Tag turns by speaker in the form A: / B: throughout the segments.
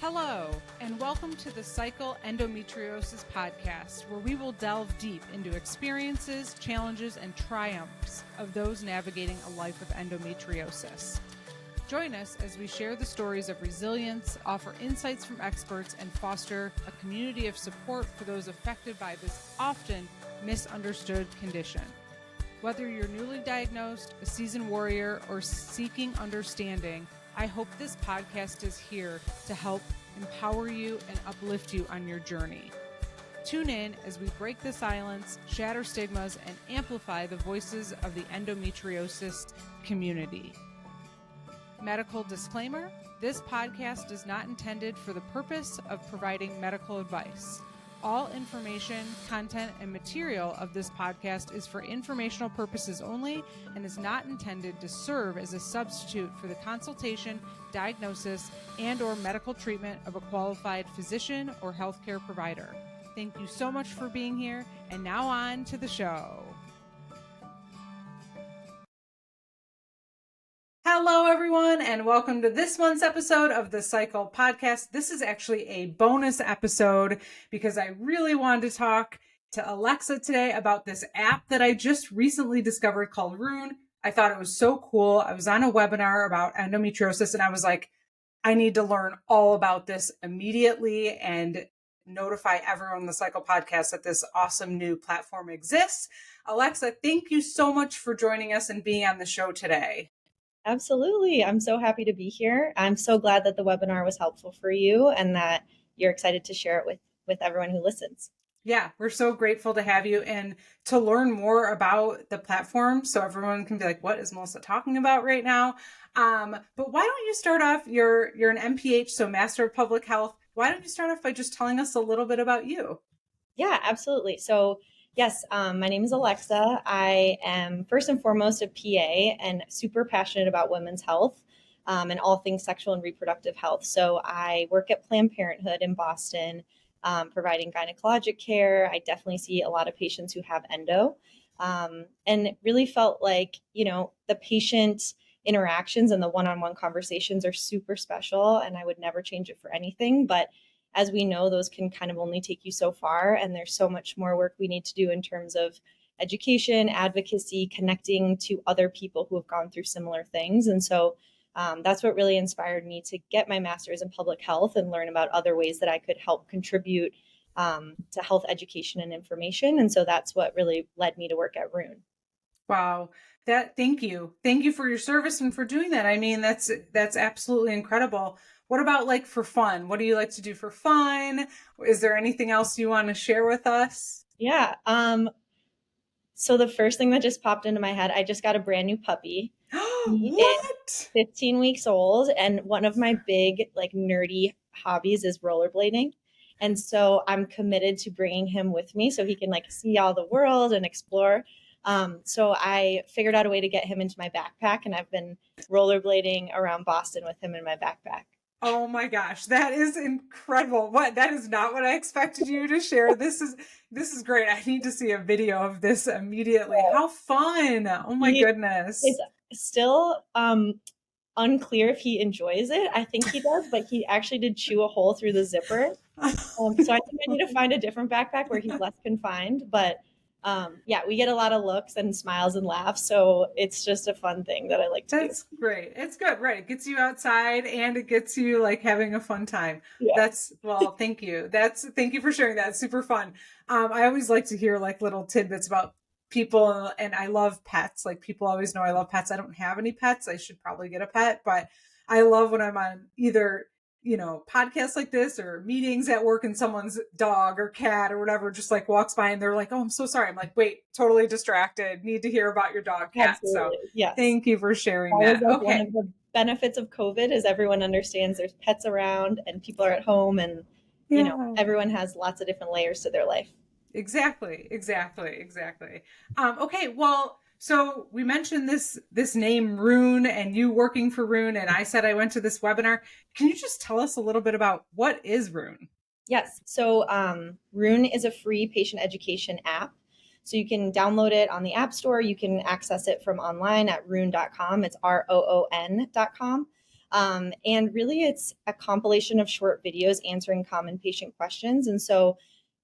A: Hello, and welcome to the Cycle Endometriosis podcast, where we will delve deep into experiences, challenges, and triumphs of those navigating a life with endometriosis. Join us as we share the stories of resilience, offer insights from experts, and foster a community of support for those affected by this often misunderstood condition. Whether you're newly diagnosed, a seasoned warrior, or seeking understanding, I hope this podcast is here to help empower you and uplift you on your journey. Tune in as we break the silence, shatter stigmas, and amplify the voices of the endometriosis community. Medical disclaimer: this podcast is not intended for the purpose of providing medical advice. All information, content, and material of this podcast is for informational purposes only and is not intended to serve as a substitute for the consultation, diagnosis, and/or medical treatment of a qualified physician or healthcare provider. Thank you so much for being here, and now on to the show. Hello, everyone, and welcome to this month's episode of the Cycle podcast. This is actually a bonus episode because I really wanted to talk to Alexa today about this app that I just recently discovered called Roon. I thought it was so cool. I was on a webinar about endometriosis, and I was like, I need to learn all about this immediately and notify everyone on the Cycle podcast that this awesome new platform exists. Alexa, thank you so much for joining us and being on the show today.
B: Absolutely. I'm so happy to be here. I'm so glad that the webinar was helpful for you and that you're excited to share it with everyone who listens.
A: Yeah, we're so grateful to have you and to learn more about the platform so everyone can be like, what is Melissa talking about right now? But why don't you start off, you're an MPH, so Master of Public Health. Why don't you start off by just telling us a little bit about you?
B: Yeah, absolutely. So yes, my name is Alexa. I am first and foremost a PA and super passionate about women's health and all things sexual and reproductive health. So I work at Planned Parenthood in Boston, providing gynecologic care. I definitely see a lot of patients who have endo. And it really felt like, the patient interactions and the one-on-one conversations are super special, and I would never change it for anything. But as we know, those can kind of only take you so far, and there's so much more work we need to do in terms of education, advocacy, connecting to other people who have gone through similar things. And so that's what really inspired me to get my master's in public health and learn about other ways that I could help contribute to health education and information. And so that's what really led me to work at Roon.
A: Wow. Thank you. Thank you for your service and for doing that. I mean, that's absolutely incredible. What about like for fun? What do you like to do for fun? Is there anything else you want to share with us?
B: Yeah. So the first thing that just popped into my head, I just got a brand new puppy.
A: What?
B: 15 weeks old. And one of my big, nerdy hobbies is rollerblading. And so I'm committed to bringing him with me so he can see all the world and explore. So I figured out a way to get him into my backpack, and I've been rollerblading around Boston with him in my backpack.
A: Oh my gosh, that is incredible. That is not what I expected you to share. This is great. I need to see a video of this immediately. How fun. Oh my goodness.
B: It's still unclear if he enjoys it. I think he does, but he actually did chew a hole through the zipper. So I think I need to find a different backpack where he's less confined, but we get a lot of looks and smiles and laughs. So it's just a fun thing that I like to do.
A: That's great. It's good. Right. It gets you outside and it gets you having a fun time.
B: Yeah.
A: Thank you. Thank you for sharing that. It's super fun. I always like to hear little tidbits about people, and I love pets. People always know I love pets. I don't have any pets. I should probably get a pet, but I love when I'm on either podcasts like this or meetings at work and someone's dog or cat or whatever just walks by and they're like, oh, I'm so sorry. I'm like, wait, totally distracted. Need to hear about your dog, cat.
B: Absolutely.
A: So
B: yes.
A: Thank you for sharing that. Okay.
B: One of the benefits of COVID is everyone understands there's pets around and people are at home and, everyone has lots of different layers to their life.
A: Exactly. Okay. Well, so we mentioned this name Roon and you working for Roon, and I said I went to this webinar. Can you just tell us a little bit about what is Roon?
B: Yes. So Roon is a free patient education app. So you can download it on the App Store. You can access it from online at roon.com. It's ROON.com. And really, it's a compilation of short videos answering common patient questions. And so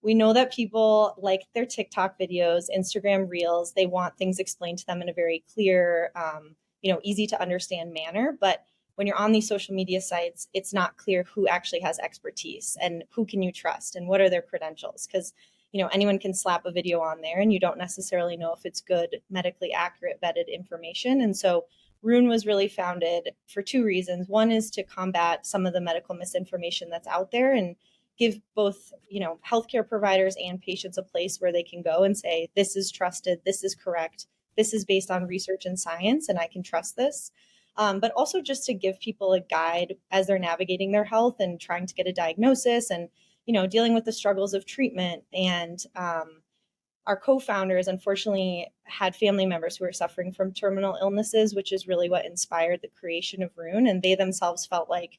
B: we know that people like their TikTok videos, Instagram reels, they want things explained to them in a very clear, easy to understand manner. But when you're on these social media sites, it's not clear who actually has expertise and who can you trust and what are their credentials. Because anyone can slap a video on there and you don't necessarily know if it's good, medically accurate, vetted information. And so Roon was really founded for two reasons. One is to combat some of the medical misinformation that's out there and give both, healthcare providers and patients a place where they can go and say, this is trusted, this is correct, this is based on research and science, and I can trust this. But also just to give people a guide as they're navigating their health and trying to get a diagnosis and, dealing with the struggles of treatment. And our co-founders unfortunately had family members who were suffering from terminal illnesses, which is really what inspired the creation of Roon. And they themselves felt like,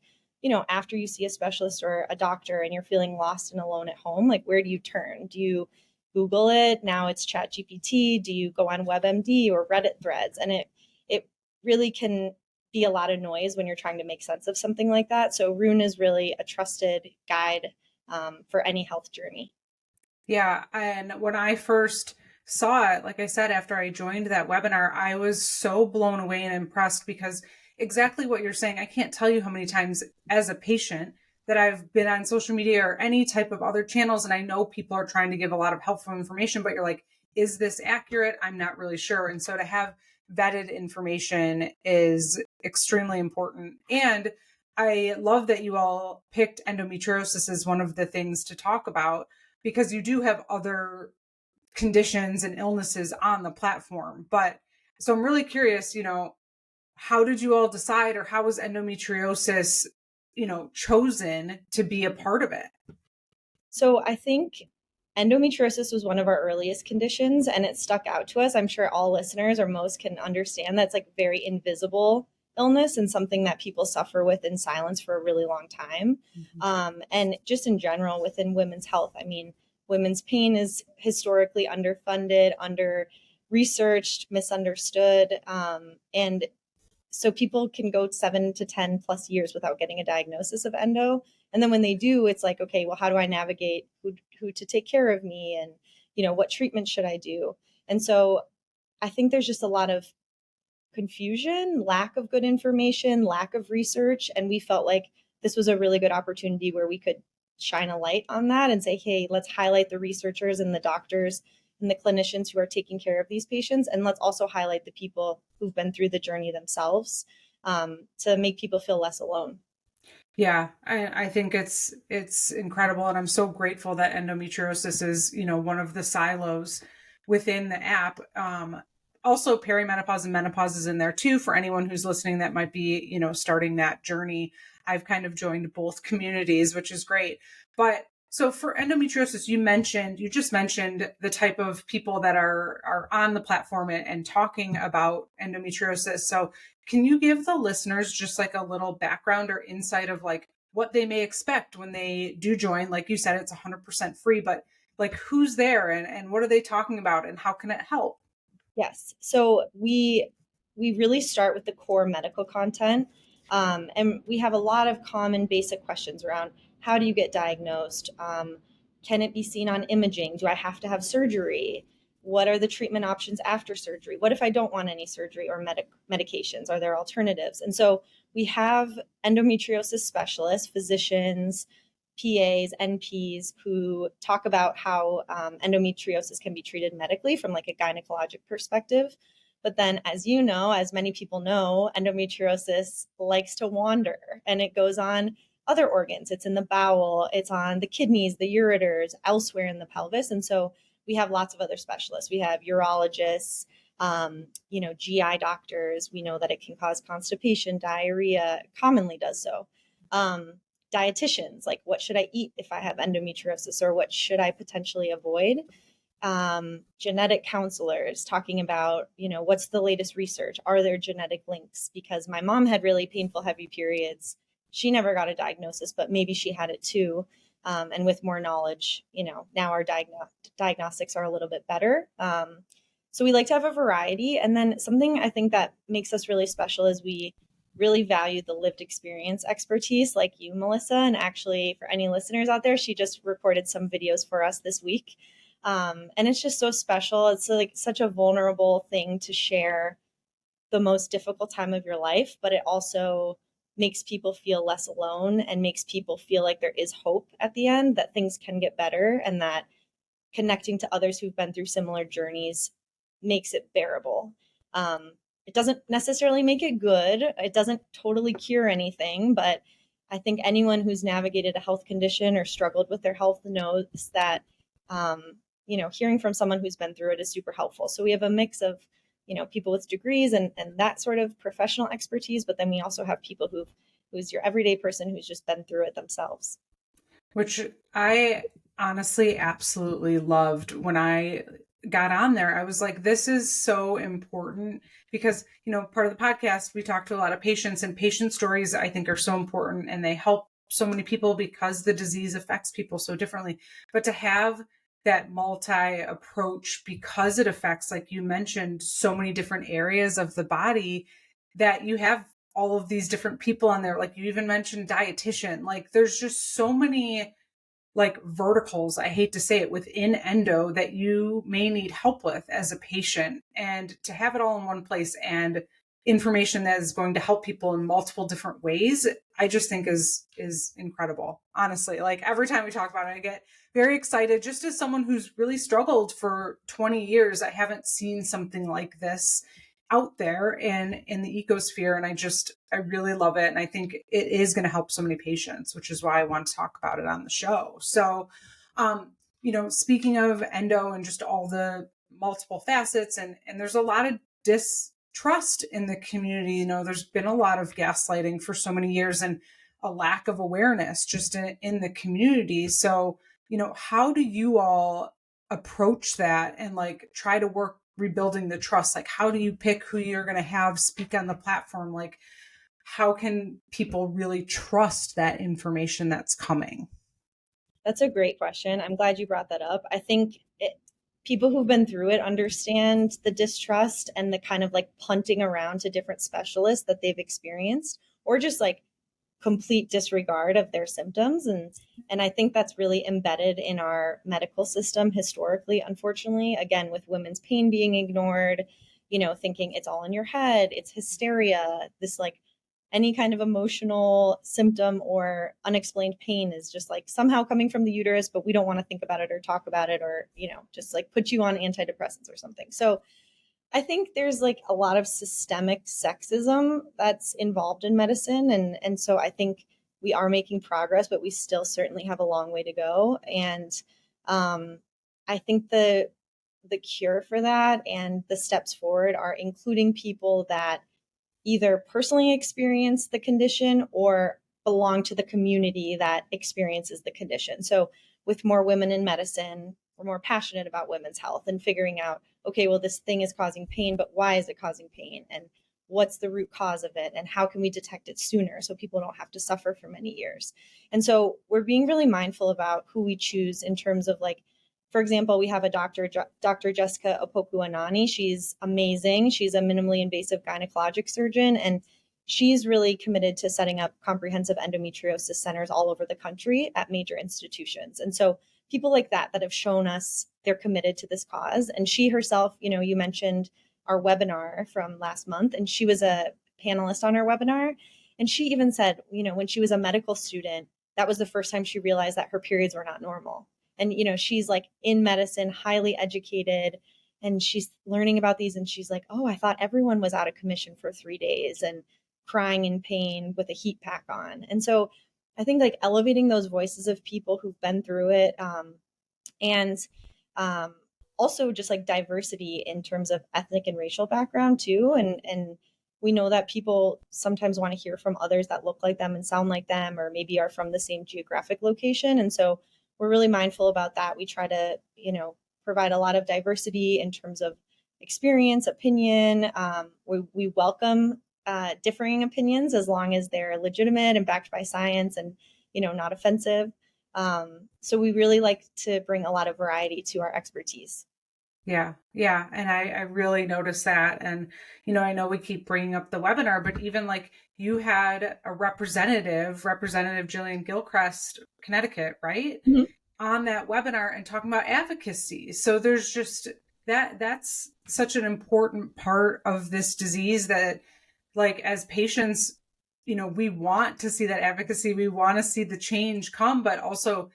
B: after you see a specialist or a doctor and you're feeling lost and alone at home, like where do you turn? Do you Google it? Now it's ChatGPT. Do you go on WebMD or Reddit threads? And it really can be a lot of noise when you're trying to make sense of something like that. So Roon is really a trusted guide for any health journey.
A: Yeah. And when I first saw it, like I said, after I joined that webinar, I was so blown away and impressed because exactly what you're saying, I can't tell you how many times as a patient that I've been on social media or any type of other channels. And I know people are trying to give a lot of helpful information, but you're like, is this accurate? I'm not really sure. And so to have vetted information is extremely important. And I love that you all picked endometriosis as one of the things to talk about, because you do have other conditions and illnesses on the platform. But so I'm really curious, how did you all decide, or how was endometriosis, chosen to be a part of it?
B: So I think endometriosis was one of our earliest conditions and it stuck out to us. I'm sure all listeners or most can understand that's like very invisible illness and something that people suffer with in silence for a really long time. And just in general within women's health, I mean, women's pain is historically underfunded, under researched, misunderstood. And so people can go 7 to 10 plus years without getting a diagnosis of endo. And then when they do, it's like, okay, well, how do I navigate who to take care of me? And, what treatment should I do? And so I think there's just a lot of confusion, lack of good information, lack of research. And we felt like this was a really good opportunity where we could shine a light on that and say, hey, let's highlight the researchers and the doctors and the clinicians who are taking care of these patients. And let's also highlight the people who've been through the journey themselves, to make people feel less alone.
A: Yeah, I think it's incredible. And I'm so grateful that endometriosis is, one of the silos within the app. Also perimenopause and menopause is in there too, for anyone who's listening that might be, starting that journey. I've kind of joined both communities, which is great. But so for endometriosis, you just mentioned the type of people that are on the platform and talking about endometriosis. So can you give the listeners just like a little background or insight of like what they may expect when they do join? Like you said, it's 100% free, but like who's there and what are they talking about and how can it help?
B: Yes. So we really start with the core medical content. And we have a lot of common basic questions around how do you get diagnosed? Can it be seen on imaging? Do I have to have surgery? What are the treatment options after surgery? What if I don't want any surgery or medications? Are there alternatives? And so we have endometriosis specialists, physicians, PAs, NPs who talk about how endometriosis can be treated medically from like a gynecologic perspective. But then, as you know, as many people know, endometriosis likes to wander and it goes on other organs. It's in the bowel, it's on the kidneys, the ureters, elsewhere in the pelvis. And so we have lots of other specialists. We have urologists, GI doctors. We know that it can cause constipation, diarrhea, commonly does so. Dietitians, like what should I eat if I have endometriosis or what should I potentially avoid? Genetic counselors talking about, what's the latest research? Are there genetic links? Because my mom had really painful, heavy periods. She never got a diagnosis, but maybe she had it too. And with more knowledge, now our diagnostics are a little bit better. So we like to have a variety. And then something I think that makes us really special is we really value the lived experience expertise like you, Melissa. And actually, for any listeners out there, she just recorded some videos for us this week. And it's just so special. It's like such a vulnerable thing to share the most difficult time of your life, but it also makes people feel less alone and makes people feel like there is hope at the end, that things can get better, and that connecting to others who've been through similar journeys makes it bearable. It doesn't necessarily make it good. It doesn't totally cure anything, but I think anyone who's navigated a health condition or struggled with their health knows that, hearing from someone who's been through it is super helpful. So we have a mix of, people with degrees and that sort of professional expertise, but then we also have people who's your everyday person who's just been through it themselves.
A: Which I honestly absolutely loved. When I got on there, I was like, this is so important because, part of the podcast, we talk to a lot of patients, and patient stories I think are so important, and they help so many people because the disease affects people so differently. But to have that multi-approach, because it affects, like you mentioned, so many different areas of the body, that you have all of these different people on there. Like you even mentioned dietitian, like there's just so many like verticals, I hate to say it, within endo that you may need help with as a patient, and to have it all in one place and information that is going to help people in multiple different ways, I just think is incredible. Honestly, like every time we talk about it, I get very excited. Just as someone who's really struggled for 20 years, I haven't seen something like this out there in the ecosphere. And I really love it. And I think it is going to help so many patients, which is why I want to talk about it on the show. So, speaking of endo and just all the multiple facets, and there's a lot of distrust in the community. There's been a lot of gaslighting for so many years and a lack of awareness just in the community. So, how do you all approach that and like try to work rebuilding the trust? Like, how do you pick who you're going to have speak on the platform? Like, how can people really trust that information that's coming?
B: That's a great question. I'm glad you brought that up. I think people who've been through it understand the distrust and the kind of like punting around to different specialists that they've experienced, or just like complete disregard of their symptoms. And I think that's really embedded in our medical system historically, unfortunately, again, with women's pain being ignored, thinking it's all in your head, it's hysteria, this like any kind of emotional symptom or unexplained pain is just like somehow coming from the uterus, but we don't want to think about it or talk about it, or, just like put you on antidepressants or something. So I think there's like a lot of systemic sexism that's involved in medicine. And so I think we are making progress, but we still certainly have a long way to go. And I think the cure for that and the steps forward are including people that either personally experience the condition or belong to the community that experiences the condition. So with more women in medicine, we're more passionate about women's health and figuring out, okay, well, this thing is causing pain, but why is it causing pain? And what's the root cause of it? And how can we detect it sooner so people don't have to suffer for many years? And so we're being really mindful about who we choose in terms of like, for example, we have a Dr. Jessica Opoku-Anani. She's amazing. She's a minimally invasive gynecologic surgeon, and she's really committed to setting up comprehensive endometriosis centers all over the country at major institutions. And so people like that have shown us they're committed to this cause. And she herself, you mentioned our webinar from last month, and she was a panelist on our webinar. And she even said, when she was a medical student, that was the first time she realized that her periods were not normal. And, she's like in medicine, highly educated, and she's learning about these. And she's like, oh, I thought everyone was out of commission for 3 days and crying in pain with a heat pack on. And so I think like elevating those voices of people who've been through it, and also just like diversity in terms of ethnic and racial background too. And we know that people sometimes want to hear from others that look like them and sound like them, or maybe are from the same geographic location. And so we're really mindful about that. We try to, provide a lot of diversity in terms of experience, opinion. We welcome differing opinions as long as they're legitimate and backed by science and, not offensive. So we really like to bring a lot of variety to our expertise.
A: Yeah. Yeah. And I really noticed that. And, I know we keep bringing up the webinar, but even like you had a Representative Jillian Gilchrist, Connecticut, right?
B: Mhm.
A: On that webinar and talking about advocacy. So there's just that's such an important part of this disease that, like, as patients, we want to see that advocacy, we want to see the change come, but also,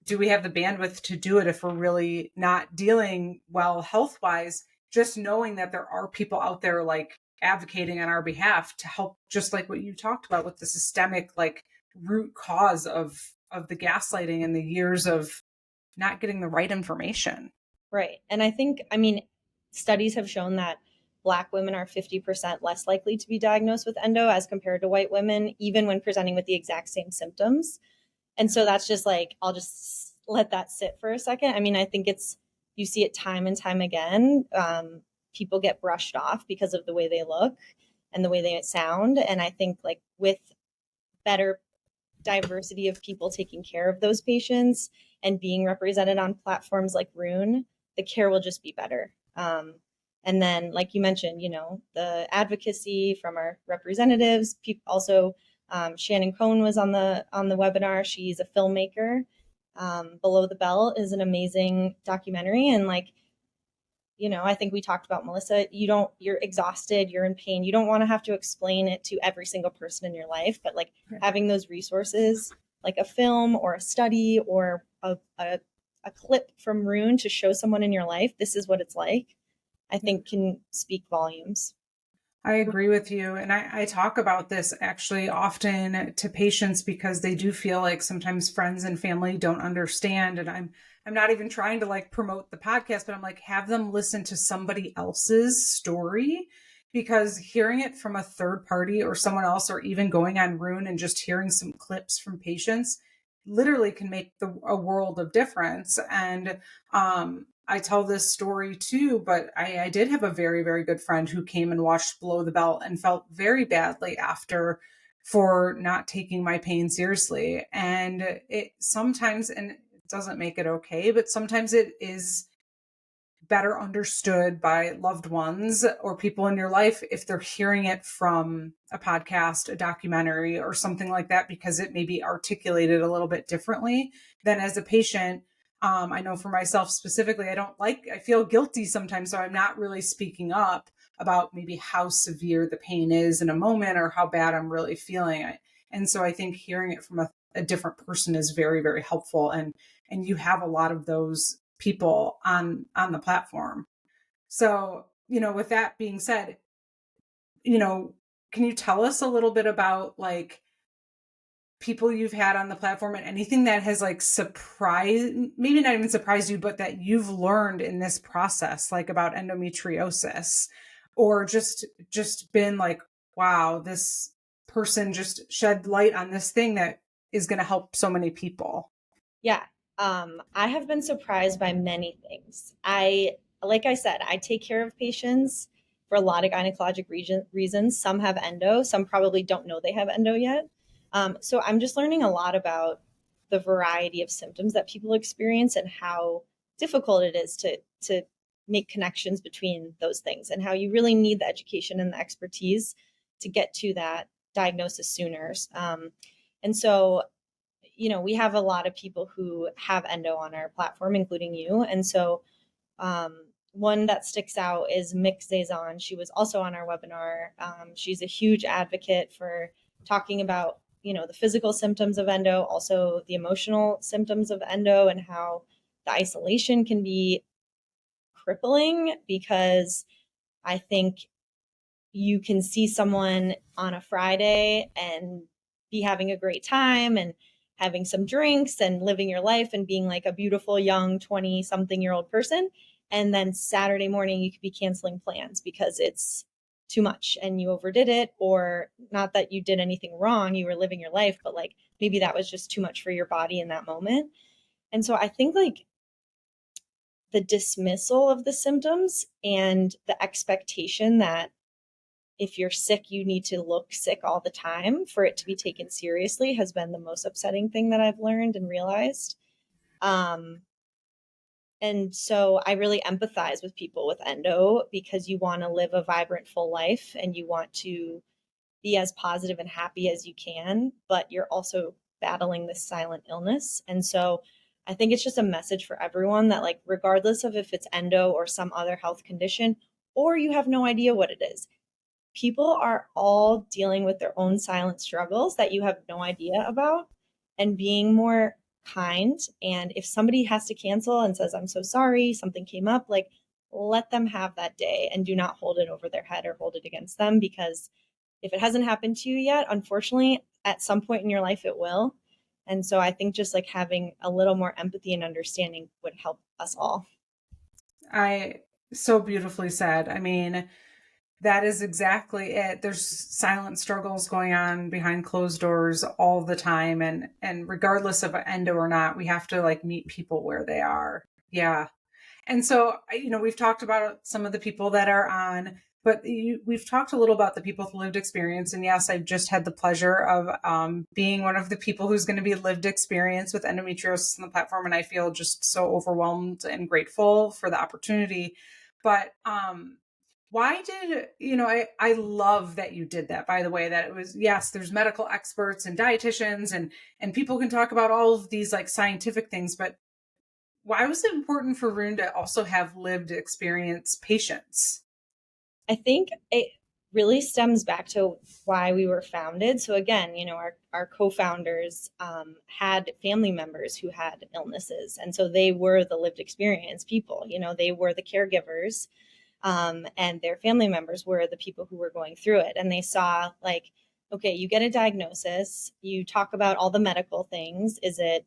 A: do we have the bandwidth to do it if we're really not dealing well health wise? Just knowing that there are people out there like advocating on our behalf to help, just like what you talked about with the systemic like root cause of the gaslighting and the years of not getting the right information.
B: Right. And I mean, studies have shown that Black women are 50% less likely to be diagnosed with endo as compared to white women, even when presenting with the exact same symptoms. And so that's just like, I'll just let that sit for a second. I mean, I think you see it time and time again. People get brushed off because of the way they look and the way they sound. And I think like with better diversity of people taking care of those patients and being represented on platforms like Roon, the care will just be better. And then, like you mentioned, the advocacy from our representatives. Also, Shannon Cohn was on the webinar. She's a filmmaker. Below the Belt is an amazing documentary, and like, I think we talked about, Melissa, you're exhausted, you're in pain. You don't want to have to explain it to every single person in your life, but like having those resources, like a film or a study or a clip from Roon to show someone in your life, this is what it's like, I think can speak volumes.
A: I agree with you. And I talk about this actually often to patients because they do feel like sometimes friends and family don't understand. And I'm not even trying to like promote the podcast, but I'm like, have them listen to somebody else's story, because hearing it from a third party or someone else, or even going on Roon and just hearing some clips from patients, literally can make a world of difference. And I tell this story too, but I did have a very, very good friend who came and watched Below the Belt and felt very badly after for not taking my pain seriously. And it sometimes, and it doesn't make it okay, but sometimes it is better understood by loved ones or people in your life if they're hearing it from a podcast, a documentary, or something like that, because it may be articulated a little bit differently than as a patient. I know for myself specifically, I feel guilty sometimes, so I'm not really speaking up about maybe how severe the pain is in a moment or how bad I'm really feeling. And so I think hearing it from a different person is very, very helpful. And you have a lot of those people on the platform. So, with that being said, can you tell us a little bit about like people you've had on the platform and anything that has like surprised, maybe not even surprised you, but that you've learned in this process, like about endometriosis, or just been like, wow, this person just shed light on this thing that is going to help so many people.
B: Yeah. I have been surprised by many things. Like I said, I take care of patients for a lot of gynecologic reasons. Some have endo, some probably don't know they have endo yet. So I'm just learning a lot about the variety of symptoms that people experience and how difficult it is to make connections between those things, and how you really need the education and the expertise to get to that diagnosis sooner. And so we have a lot of people who have endo on our platform, including you. And so one that sticks out is Mick Zazon. She was also on our webinar. She's a huge advocate for talking about, the physical symptoms of endo, also the emotional symptoms of endo, and how the isolation can be crippling, because I think you can see someone on a Friday and be having a great time and having some drinks and living your life and being like a beautiful young 20 something year old person. And then Saturday morning, you could be canceling plans because it's too much and you overdid it, or not that you did anything wrong. You were living your life, but like maybe that was just too much for your body in that moment. And so I think like the dismissal of the symptoms and the expectation that if you're sick, you need to look sick all the time for it to be taken seriously has been the most upsetting thing that I've learned and realized. Um, And so I really empathize with people with endo because you want to live a vibrant, full life and you want to be as positive and happy as you can, but you're also battling this silent illness. And so I think it's just a message for everyone that, like, regardless of if it's endo or some other health condition, or you have no idea what it is, people are all dealing with their own silent struggles that you have no idea about, and being more kind. And if somebody has to cancel and says, I'm so sorry, something came up, like, let them have that day and do not hold it over their head or hold it against them, because if it hasn't happened to you yet, unfortunately, at some point in your life, it will. And so I think just like having a little more empathy and understanding would help us all.
A: I so beautifully said. I mean, that is exactly it. There's silent struggles going on behind closed doors all the time. And regardless of endo or not, we have to like meet people where they are. Yeah. And so, we've talked about some of the people that are on, but we've talked a little about the people with lived experience. And yes, I've just had the pleasure of being one of the people who's going to be lived experience with endometriosis on the platform. And I feel just so overwhelmed and grateful for the opportunity. But why did, I love that you did that, by the way, that it was, yes, there's medical experts and dietitians and people can talk about all of these like scientific things, but why was it important for Roon to also have lived experience patients?
B: I think it really stems back to why we were founded. So again, our co-founders had family members who had illnesses. And so they were the lived experience people, they were the caregivers, and their family members were the people who were going through it. And they saw, like, okay, you get a diagnosis, you talk about all the medical things. Is it,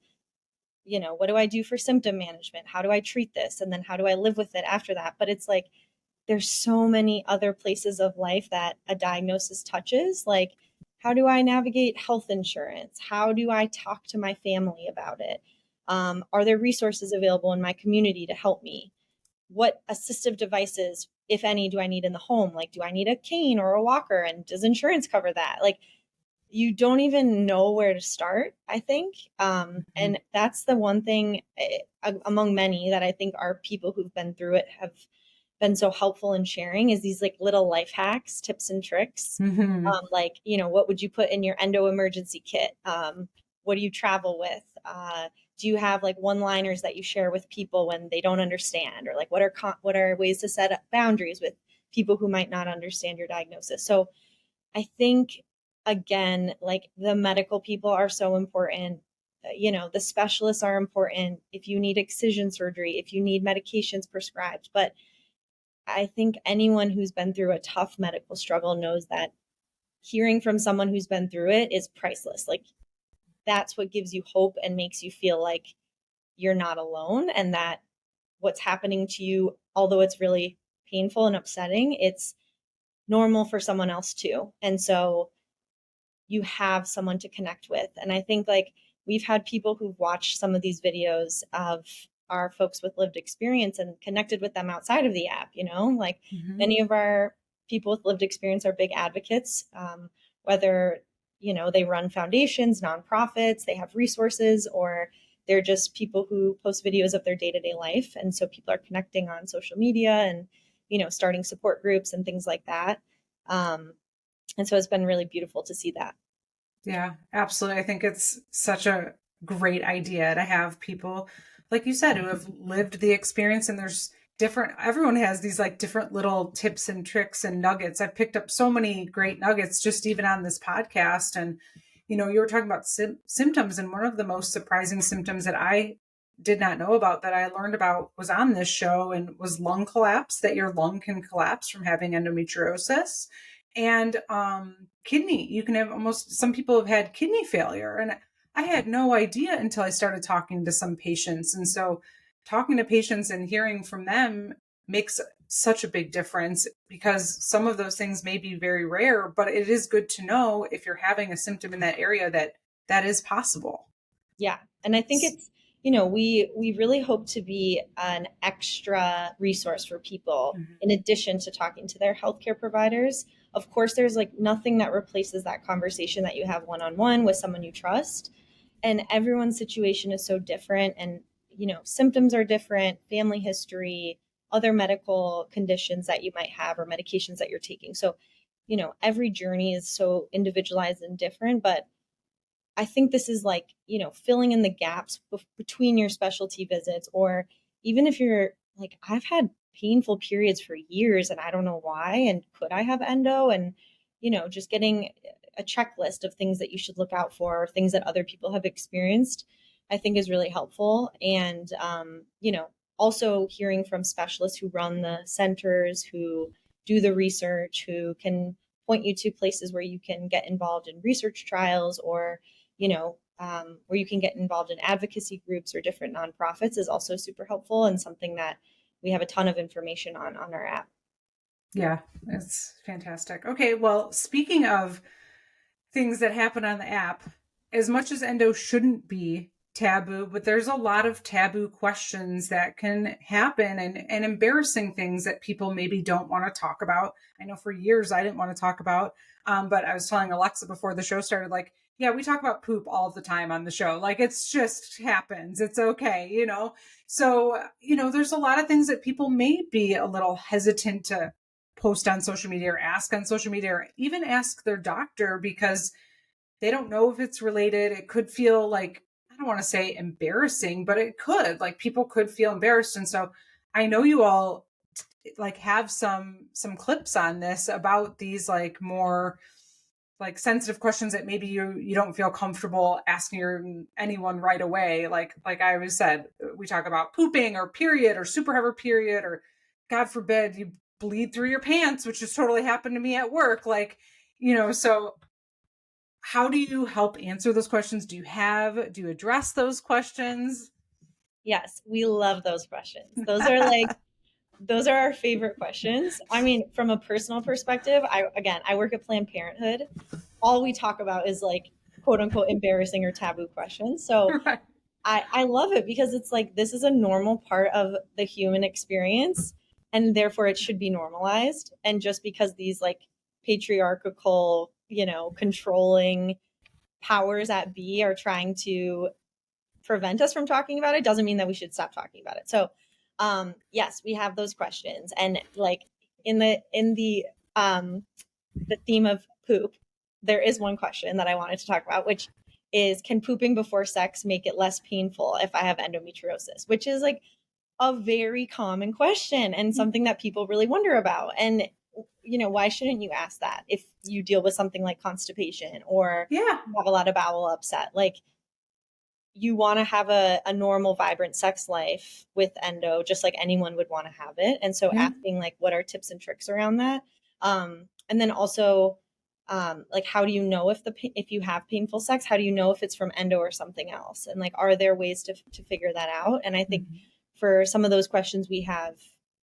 B: what do I do for symptom management? How do I treat this? And then how do I live with it after that? But it's like, there's so many other places of life that a diagnosis touches. Like, how do I navigate health insurance? How do I talk to my family about it? Are there resources available in my community to help me? What assistive devices, if any, do I need in the home? Like, do I need a cane or a walker? And does insurance cover that? Like, you don't even know where to start, I think. And that's the one thing among many that I think our people who've been through it have been so helpful in sharing, is these like little life hacks, tips and tricks. Like, what would you put in your endo emergency kit? What do you travel with? Do you have like one-liners that you share with people when they don't understand? Or like, what are ways to set up boundaries with people who might not understand your diagnosis? So I think, again, like, the medical people are so important. The specialists are important. If you need excision surgery, if you need medications prescribed. But I think anyone who's been through a tough medical struggle knows that hearing from someone who's been through it is priceless. Like, that's what gives you hope and makes you feel like you're not alone, and that what's happening to you, although it's really painful and upsetting, it's normal for someone else too. And so you have someone to connect with. And I think, like, we've had people who've watched some of these videos of our folks with lived experience and connected with them outside of the app, like many of our people with lived experience are big advocates, whether, they run foundations, nonprofits, they have resources, or they're just people who post videos of their day-to-day life. And so people are connecting on social media and, starting support groups and things like that. And so it's been really beautiful to see that.
A: Yeah, absolutely. I think it's such a great idea to have people, like you said, who have lived the experience, and there's everyone has these like different little tips and tricks and nuggets. I've picked up so many great nuggets just even on this podcast. And, you were talking about symptoms, and one of the most surprising symptoms that I did not know about, that I learned about, was on this show, and was lung collapse, that your lung can collapse from having endometriosis. And kidney, you can have some people have had kidney failure. And I had no idea until I started talking to some patients. And so talking to patients and hearing from them makes such a big difference, because some of those things may be very rare, but it is good to know if you're having a symptom in that area that is possible.
B: Yeah. And I think it's, we really hope to be an extra resource for people in addition to talking to their healthcare providers. Of course, there's like nothing that replaces that conversation that you have one-on-one with someone you trust. And everyone's situation is so different. And, symptoms are different, family history, other medical conditions that you might have, or medications that you're taking. So, every journey is so individualized and different, but I think this is like, filling in the gaps between your specialty visits, or even if you're like, I've had painful periods for years and I don't know why, and could I have endo? And, just getting a checklist of things that you should look out for, or things that other people have experienced, I think is really helpful. And, also hearing from specialists who run the centers, who do the research, who can point you to places where you can get involved in research trials, or where you can get involved in advocacy groups or different nonprofits, is also super helpful, and something that we have a ton of information on our app.
A: Yeah, it's fantastic. Okay, well, speaking of things that happen on the app, as much as endo shouldn't be taboo, but there's a lot of taboo questions that can happen, and embarrassing things that people maybe don't want to talk about. I know for years I didn't want to talk about, but I was telling Alexa before the show started, like, yeah, we talk about poop all the time on the show. Like, it's just happens. It's okay, So, there's a lot of things that people may be a little hesitant to post on social media or ask on social media, or even ask their doctor, because they don't know if it's related. It could feel like, I don't want to say embarrassing, but it could, like, people could feel embarrassed. And so I know you all like have some clips on this about these like more like sensitive questions that maybe you don't feel comfortable asking anyone right away. Like I always said, we talk about pooping or period or super heavy period, or God forbid you bleed through your pants, which has totally happened to me at work. Like, so how do you help answer those questions? Do you address those questions?
B: Yes, we love those questions. Those are those are our favorite questions. I mean, from a personal perspective, I work at Planned Parenthood. All we talk about is like quote unquote embarrassing or taboo questions. So
A: Right.
B: I love it, because it's like, this is a normal part of the human experience, and therefore it should be normalized. And just because these like patriarchal, controlling powers at be are trying to prevent us from talking about it, doesn't mean that we should stop talking about it. So yes, we have those questions. And like in the theme of poop, there is one question that I wanted to talk about, which is, can pooping before sex make it less painful if I have endometriosis? Which is like a very common question and something that people really wonder about. And why shouldn't you ask that if you deal with something like constipation, or
A: Yeah.
B: have a lot of bowel upset? Like, you want to have a normal, vibrant sex life with endo, just like anyone would want to have it. And so asking like, what are tips and tricks around that? And then also, like, how do you know if you have painful sex? How do you know if it's from endo or something else? And like, are there ways to figure that out? And I think for some of those questions, we have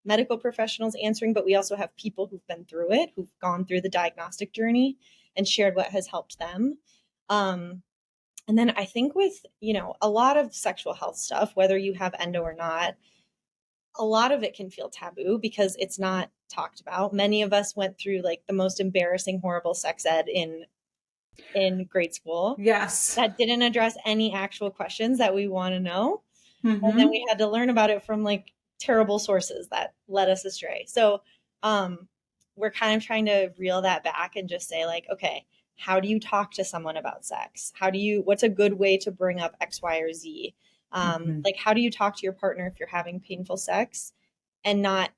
B: medical professionals answering, but we also have people who've been through it, who've gone through the diagnostic journey and shared what has helped them. And then I think with, a lot of sexual health stuff, whether you have endo or not, a lot of it can feel taboo because it's not talked about. Many of us went through like the most embarrassing, horrible sex ed in grade school.
A: Yes.
B: That didn't address any actual questions that we want to know.
A: Mm-hmm.
B: And then we had to learn about it from like terrible sources that led us astray. So we're kind of trying to reel that back and just say like, okay, how do you talk to someone about sex? What's a good way to bring up X, Y, or Z? Like, how do you talk to your partner if you're having painful sex and not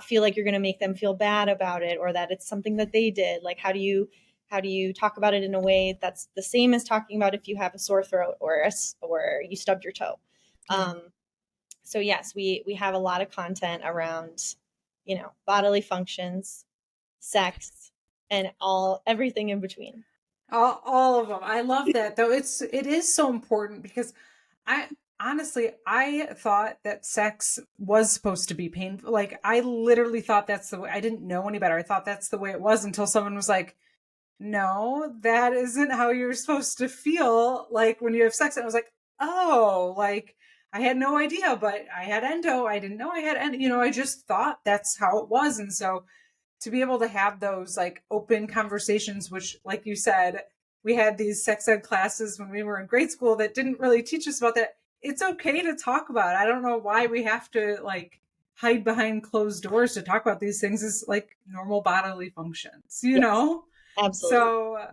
B: feel like you're going to make them feel bad about it, or that it's something that they did? Like, how do you talk about it in a way that's the same as talking about if you have a sore throat or you stubbed your toe? So yes, we have a lot of content around, bodily functions, sex, and everything in between.
A: All of them. I love that though. It is so important, because I thought that sex was supposed to be painful. Like, I literally thought that's the way. I didn't know any better. I thought that's the way it was until someone was like, no, that isn't how you're supposed to feel like when you have sex. And I was like, oh, like, I had no idea, but I had endo. I didn't know I had endo. I just thought that's how it was. And so to be able to have those like open conversations, which, like you said, we had these sex ed classes when we were in grade school that didn't really teach us about that. it's okay to talk about it. I don't know why we have to like hide behind closed doors to talk about these things as like normal bodily functions, you
B: Yes,
A: know?
B: absolutely.
A: So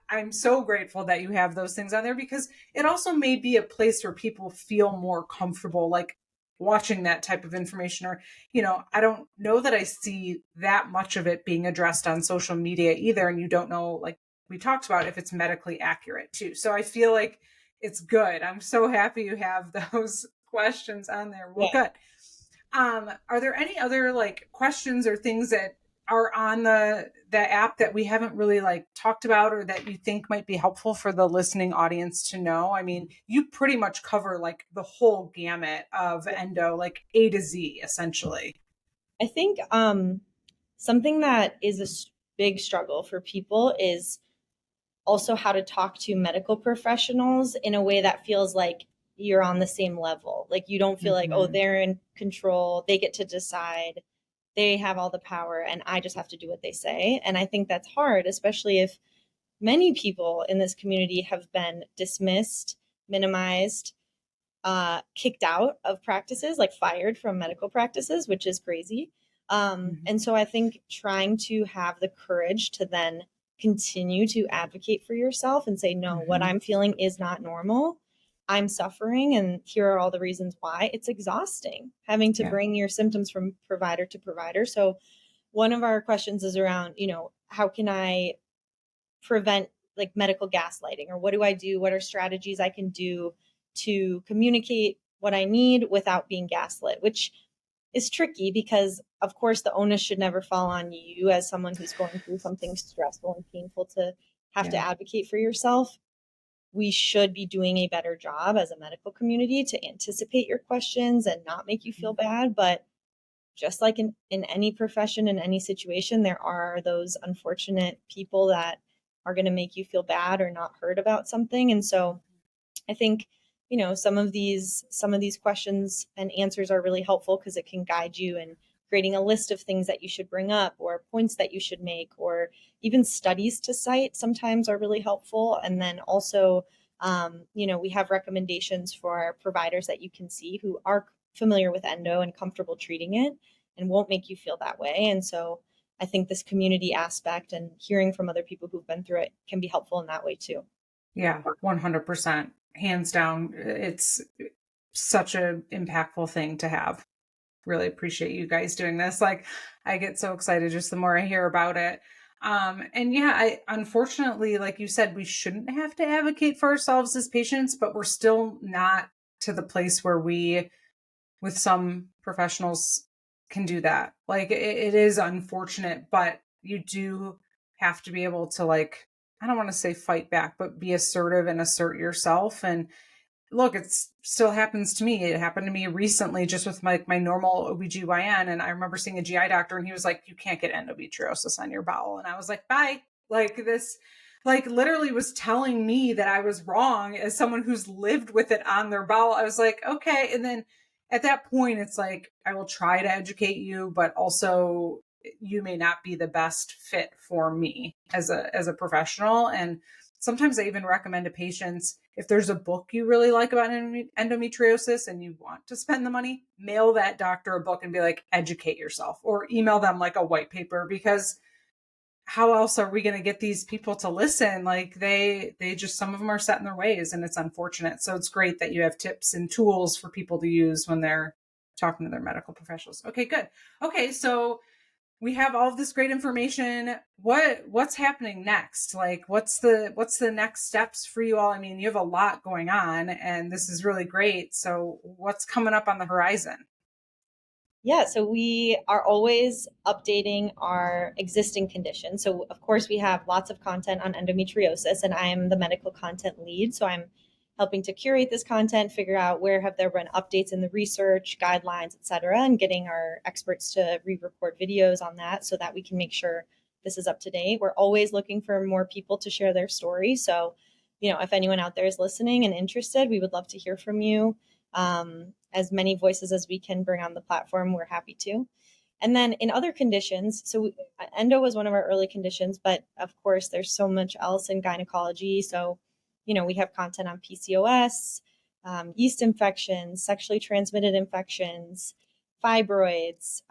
A: I'm so grateful that you have those things on there, because it also may be a place where people feel more comfortable, like watching that type of information. Or, I don't know that I see that much of it being addressed on social media either. And you don't know, like we talked about, if it's medically accurate too. So I feel like it's good. I'm so happy you have those questions on there. Well,
B: Yeah.
A: good. Are there any other like questions or things that are on the app that we haven't really like talked about, or that you think might be helpful for the listening audience to know? I mean, you pretty much cover like the whole gamut of endo, like A to Z, essentially.
B: I think something that is a big struggle for people is also how to talk to medical professionals in a way that feels like you're on the same level. Like you don't feel like, oh,
A: Mm-hmm.
B: they're in control, they get to decide, they have all the power, and I just have to do what they say. And I think that's hard, especially if many people in this community have been dismissed, minimized, kicked out of practices, like fired from medical practices, which is crazy.
A: Mm-hmm.
B: And so I think trying to have the courage to then continue to advocate for yourself and say, no, what
A: Mm-hmm.
B: I'm feeling is not normal. I'm suffering, and here are all the reasons why. It's exhausting having to
A: Yeah.
B: bring your symptoms from provider to provider. So, one of our questions is around, how can I prevent like medical gaslighting, or what do I do? What are strategies I can do to communicate what I need without being gaslit, which is tricky because, of course, the onus should never fall on you as someone who's going through something stressful and painful to have to
A: Yeah.
B: advocate for yourself. We should be doing a better job as a medical community to anticipate your questions and not make you feel bad. But just like in any profession, in any situation, there are those unfortunate people that are going to make you feel bad or not heard about something. And so I think, some of these questions and answers are really helpful because it can guide you in creating a list of things that you should bring up, or points that you should make, or even studies to cite sometimes are really helpful. And then also, we have recommendations for providers that you can see who are familiar with endo and comfortable treating it and won't make you feel that way. And so I think this community aspect and hearing from other people who've been through it can be helpful in that way too.
A: Yeah. 100%. Hands down. It's such an impactful thing to have. Really appreciate you guys doing this. Like, I get so excited just the more I hear about it. And yeah, I unfortunately, like you said, we shouldn't have to advocate for ourselves as patients, but we're still not to the place where we, with some professionals, can do that. Like, it is unfortunate, but you do have to be able to, like, I don't want to say fight back, but be assertive and assert yourself. And look, it still happens to me. It happened to me recently just with my normal OBGYN. And I remember seeing a GI doctor and he was like, you can't get endometriosis on your bowel. And I was like, bye. Like this, like literally was telling me that I was wrong as someone who's lived with it on their bowel. I was like, okay. And then at that point, it's like, I will try to educate you, but also you may not be the best fit for me as a professional. And sometimes I even recommend to patients, if there's a book you really like about endometriosis and you want to spend the money, mail that doctor a book and be like, educate yourself, or email them like a white paper, because how else are we going to get these people to listen? Like they just, some of them are set in their ways, and it's unfortunate. So it's great that you have tips and tools for people to use when they're talking to their medical professionals. Okay, good. Okay. So we have all of this great information. What's happening next? Like what's the next steps for you all? I mean, you have a lot going on and this is really great. So what's coming up on the horizon?
B: Yeah, so we are always updating our existing conditions. So, of course, we have lots of content on endometriosis, and I am the medical content lead. So, I'm helping to curate this content, figure out where have there been updates in the research, guidelines, et cetera, and getting our experts to re-record videos on that so that we can make sure this is up to date. We're always looking for more people to share their story. So, if anyone out there is listening and interested, we would love to hear from you. As many voices as we can bring on the platform, we're happy to. And then in other conditions, so endo was one of our early conditions, but of course, there's so much else in gynecology. So, we have content on PCOS, yeast infections, sexually transmitted infections, fibroids,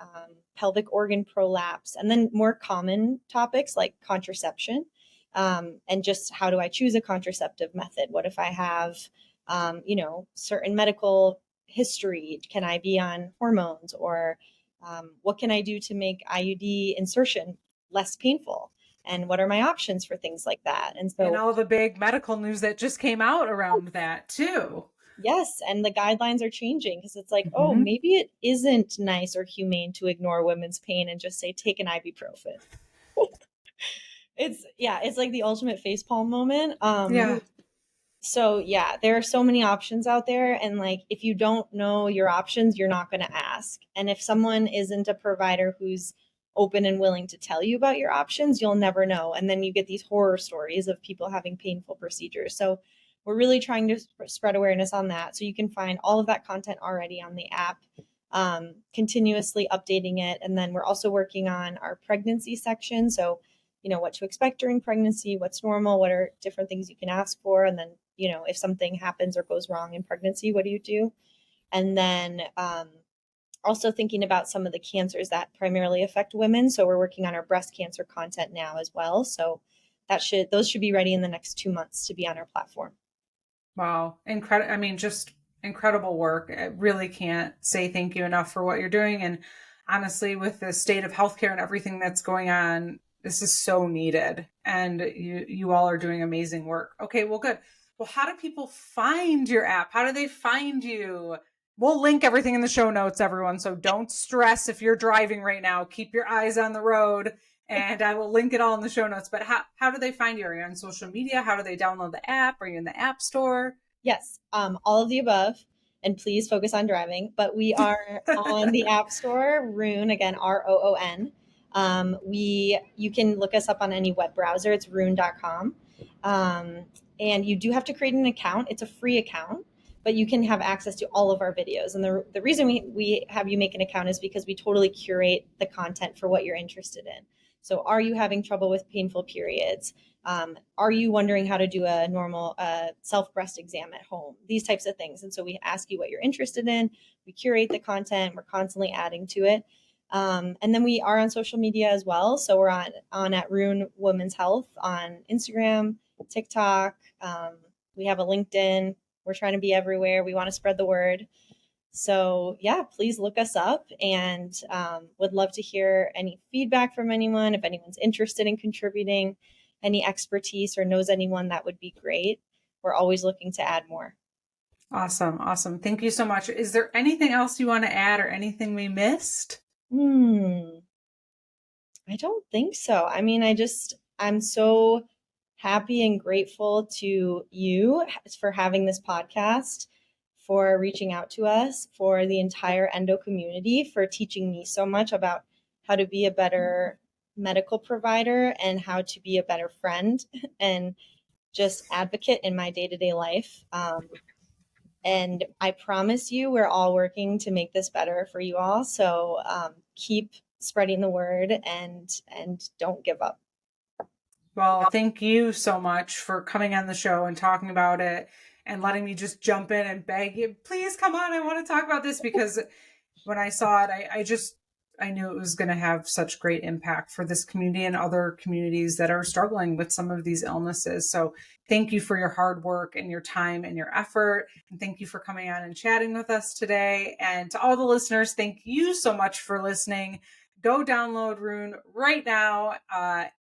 B: pelvic organ prolapse, and then more common topics like contraception, and just how do I choose a contraceptive method? What if I have, certain medical history? Can I be on hormones? Or what can I do to make IUD insertion less painful? And what are my options for things like that?
A: And all the big medical news that just came out around that too.
B: Yes, and the guidelines are changing because it's like, oh,
A: Mm-hmm.
B: maybe it isn't nice or humane to ignore women's pain and just say, take an ibuprofen. It's like the ultimate facepalm moment.
A: Yeah.
B: So yeah, there are so many options out there. And like, if you don't know your options, you're not going to ask. And if someone isn't a provider who's open and willing to tell you about your options, you'll never know. And then you get these horror stories of people having painful procedures. So we're really trying to spread awareness on that. So you can find all of that content already on the app, continuously updating it. And then we're also working on our pregnancy section. So, what to expect during pregnancy, what's normal, what are different things you can ask for. And then, if something happens or goes wrong in pregnancy, what do you do? And then also thinking about some of the cancers that primarily affect women. So we're working on our breast cancer content now as well. So those should be ready in the next 2 months to be on our platform.
A: Wow. Incredible. I mean, just incredible work. I really can't say thank you enough for what you're doing. And honestly, with the state of healthcare and everything that's going on, this is so needed. And you all are doing amazing work. Okay, well, good. Well, how do people find your app? How do they find you? We'll link everything in the show notes, everyone. So don't stress if you're driving right now. Keep your eyes on the road. And I will link it all in the show notes. But how do they find you? Are you on social media? How do they download the app? Are you in the App Store?
B: Yes, all of the above. And please focus on driving. But we are on the App Store, Roon, again, Roon. You can look us up on any web browser. It's roon.com. And you do have to create an account. It's a free account, but you can have access to all of our videos. And the reason we have you make an account is because we totally curate the content for what you're interested in. So are you having trouble with painful periods? Are you wondering how to do a normal self-breast exam at home? These types of things. And so we ask you what you're interested in. We curate the content. We're constantly adding to it. And then we are on social media as well. So we're on at Roon Women's Health on Instagram, TikTok. We have a LinkedIn. We're trying to be everywhere. We want to spread the word. So yeah, please look us up, and would love to hear any feedback from anyone. If anyone's interested in contributing any expertise or knows anyone, that would be great. We're always looking to add more.
A: Awesome. Awesome. Thank you so much. Is there anything else you want to add or anything we missed?
B: I don't think so. I mean, I'm so happy and grateful to you for having this podcast, for reaching out to us, for the entire endo community, for teaching me so much about how to be a better medical provider and how to be a better friend and just advocate in my day-to-day life. And I promise you, we're all working to make this better for you all. So keep spreading the word and don't give up.
A: Well, thank you so much for coming on the show and talking about it and letting me just jump in and beg you, please come on. I want to talk about this, because when I saw it, I knew it was going to have such great impact for this community and other communities that are struggling with some of these illnesses. So thank you for your hard work and your time and your effort. And thank you for coming on and chatting with us today. And to all the listeners, thank you so much for listening. Go download Roon right now.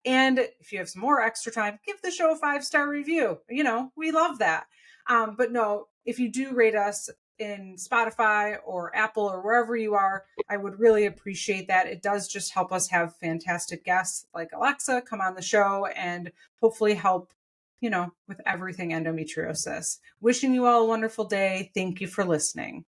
A: And if you have some more extra time, give the show a 5-star review. We love that. But no, if you do rate us in Spotify or Apple or wherever you are, I would really appreciate that. It does just help us have fantastic guests like Alexa come on the show and hopefully help, with everything endometriosis. Wishing you all a wonderful day. Thank you for listening.